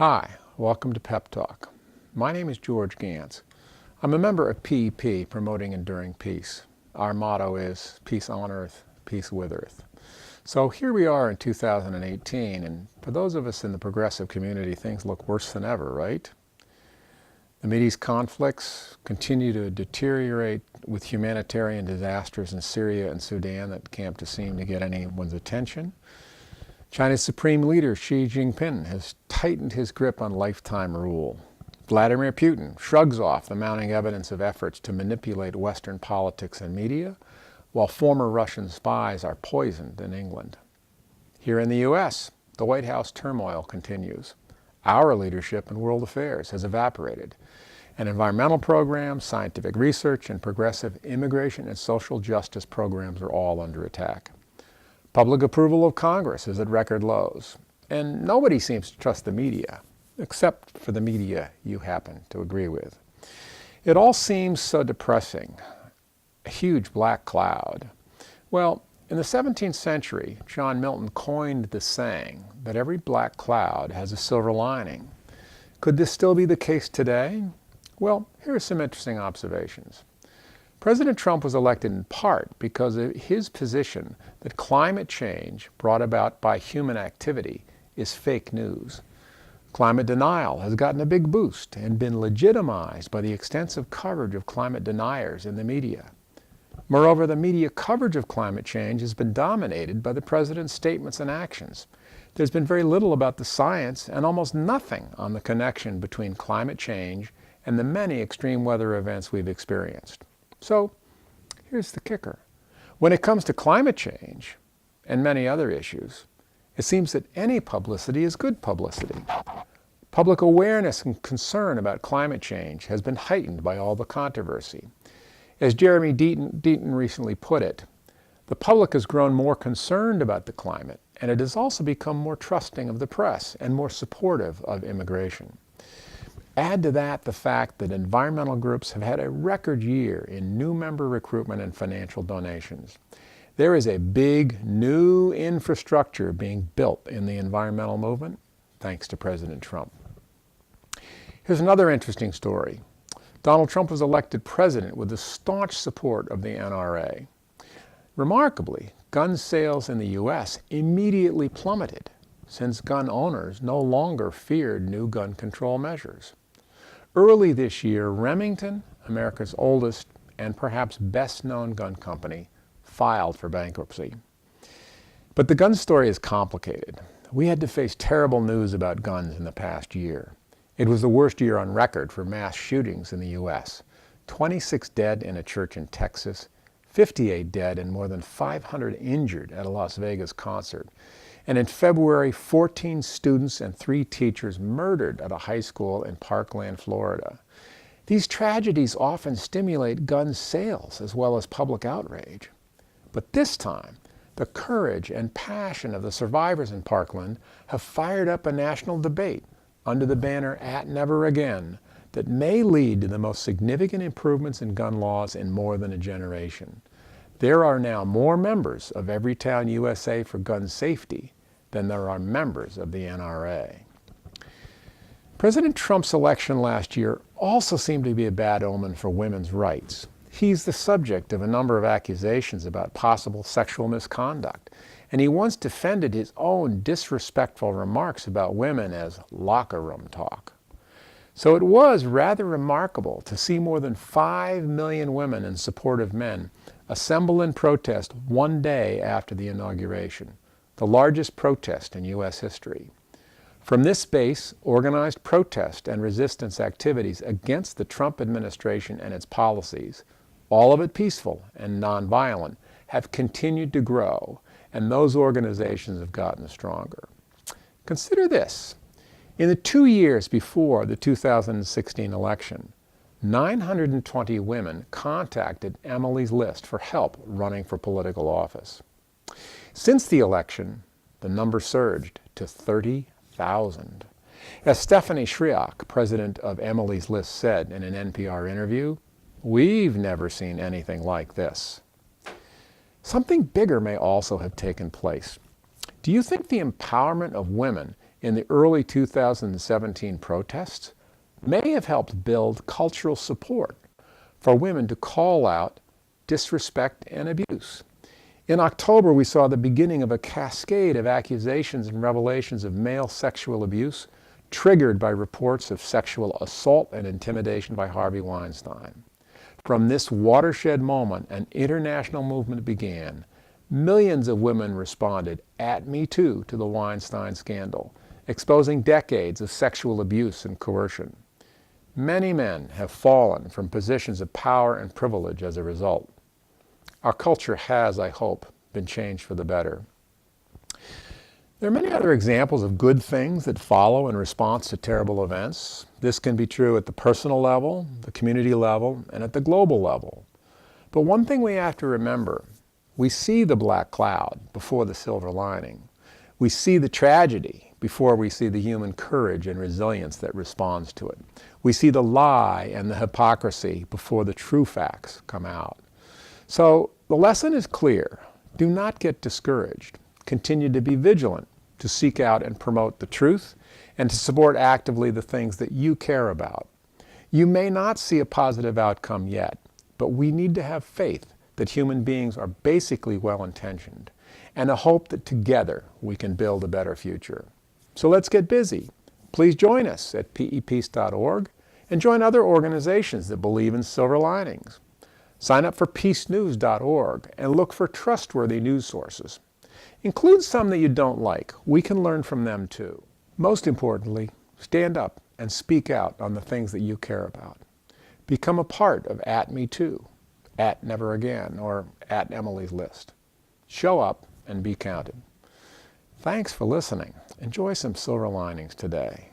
Hi, welcome to Pep Talk. My name is George Gantz. I'm a member of PEP, Promoting Enduring Peace. Our motto is peace on earth, peace with earth. So here we are in 2018, and for those of us in the progressive community, things look worse than ever, right? The Mideast conflicts continue to deteriorate with humanitarian disasters in Syria and Sudan that can't seem to get anyone's attention. China's supreme leader, Xi Jinping, has tightened his grip on lifetime rule. Vladimir Putin shrugs off the mounting evidence of efforts to manipulate Western politics and media, while former Russian spies are poisoned in England. Here in the U.S., the White House turmoil continues. Our leadership in world affairs has evaporated, and environmental programs, scientific research, and progressive immigration and social justice programs are all under attack. Public approval of Congress is at record lows, and nobody seems to trust the media, except for the media you happen to agree with. It all seems so depressing, a huge black cloud. Well, in the 17th century, John Milton coined the saying that every black cloud has a silver lining. Could this still be the case today? Well, here are some interesting observations. President Trump was elected in part because of his position that climate change brought about by human activity is fake news. Climate denial has gotten a big boost and been legitimized by the extensive coverage of climate deniers in the media. Moreover, the media coverage of climate change has been dominated by the president's statements and actions. There's been very little about the science and almost nothing on the connection between climate change and the many extreme weather events we've experienced. So, here's the kicker. When it comes to climate change and many other issues, it seems that any publicity is good publicity. Public awareness and concern about climate change has been heightened by all the controversy. As Jeremy Deaton recently put it, the public has grown more concerned about the climate, and it has also become more trusting of the press and more supportive of immigration. Add to that the fact that environmental groups have had a record year in new member recruitment and financial donations. There is a big new infrastructure being built in the environmental movement, thanks to President Trump. Here's another interesting story. Donald Trump was elected president with the staunch support of the NRA. Remarkably, gun sales in the U.S. immediately plummeted, since gun owners no longer feared new gun control measures. Early this year, Remington, America's oldest and perhaps best-known gun company, filed for bankruptcy. But the gun story is complicated. We had to face terrible news about guns in the past year. It was the worst year on record for mass shootings in the U.S. 26 dead in a church in Texas, 58 dead and more than 500 injured at a Las Vegas concert. And in February, 14 students and 3 teachers murdered at a high school in Parkland, Florida. These tragedies often stimulate gun sales as well as public outrage. But this time, the courage and passion of the survivors in Parkland have fired up a national debate under the banner "At Never Again" that may lead to the most significant improvements in gun laws in more than a generation. There are now more members of Everytown USA for gun safety than there are members of the NRA. President Trump's election last year also seemed to be a bad omen for women's rights. He's the subject of a number of accusations about possible sexual misconduct, and he once defended his own disrespectful remarks about women as locker room talk. So it was rather remarkable to see more than 5 million women in support of men assemble in protest one day after the inauguration, the largest protest in U.S. history. From this base, organized protest and resistance activities against the Trump administration and its policies, all of it peaceful and nonviolent, have continued to grow, and those organizations have gotten stronger. Consider this. In the 2 years before the 2016 election, 920 women contacted Emily's List for help running for political office. Since the election, the number surged to 30,000. As Stephanie Shriak, president of Emily's List, said in an NPR interview, "We've never seen anything like this." Something bigger may also have taken place. Do you think the empowerment of women in the early 2017 protests may have helped build cultural support for women to call out disrespect and abuse. In October, we saw the beginning of a cascade of accusations and revelations of male sexual abuse triggered by reports of sexual assault and intimidation by Harvey Weinstein. From this watershed moment, an international movement began. Millions of women responded at Me Too to the Weinstein scandal, exposing decades of sexual abuse and coercion. Many men have fallen from positions of power and privilege as a result. Our culture has, I hope, been changed for the better. There are many other examples of good things that follow in response to terrible events. This can be true at the personal level, the community level, and at the global level. But one thing we have to remember, we see the black cloud before the silver lining. We see the tragedy before we see the human courage and resilience that responds to it. We see the lie and the hypocrisy before the true facts come out. So the lesson is clear. Do not get discouraged. Continue to be vigilant, to seek out and promote the truth, and to support actively the things that you care about. You may not see a positive outcome yet, but we need to have faith that human beings are basically well-intentioned, and a hope that together we can build a better future. So let's get busy. Please join us at peace.org and join other organizations that believe in silver linings. Sign up for peacenews.org and look for trustworthy news sources. Include some that you don't like. We can learn from them too. Most importantly, stand up and speak out on the things that you care about. Become a part of @MeToo, @NeverAgain, or @Emily's List. Show up and be counted. Thanks for listening. Enjoy some silver linings today.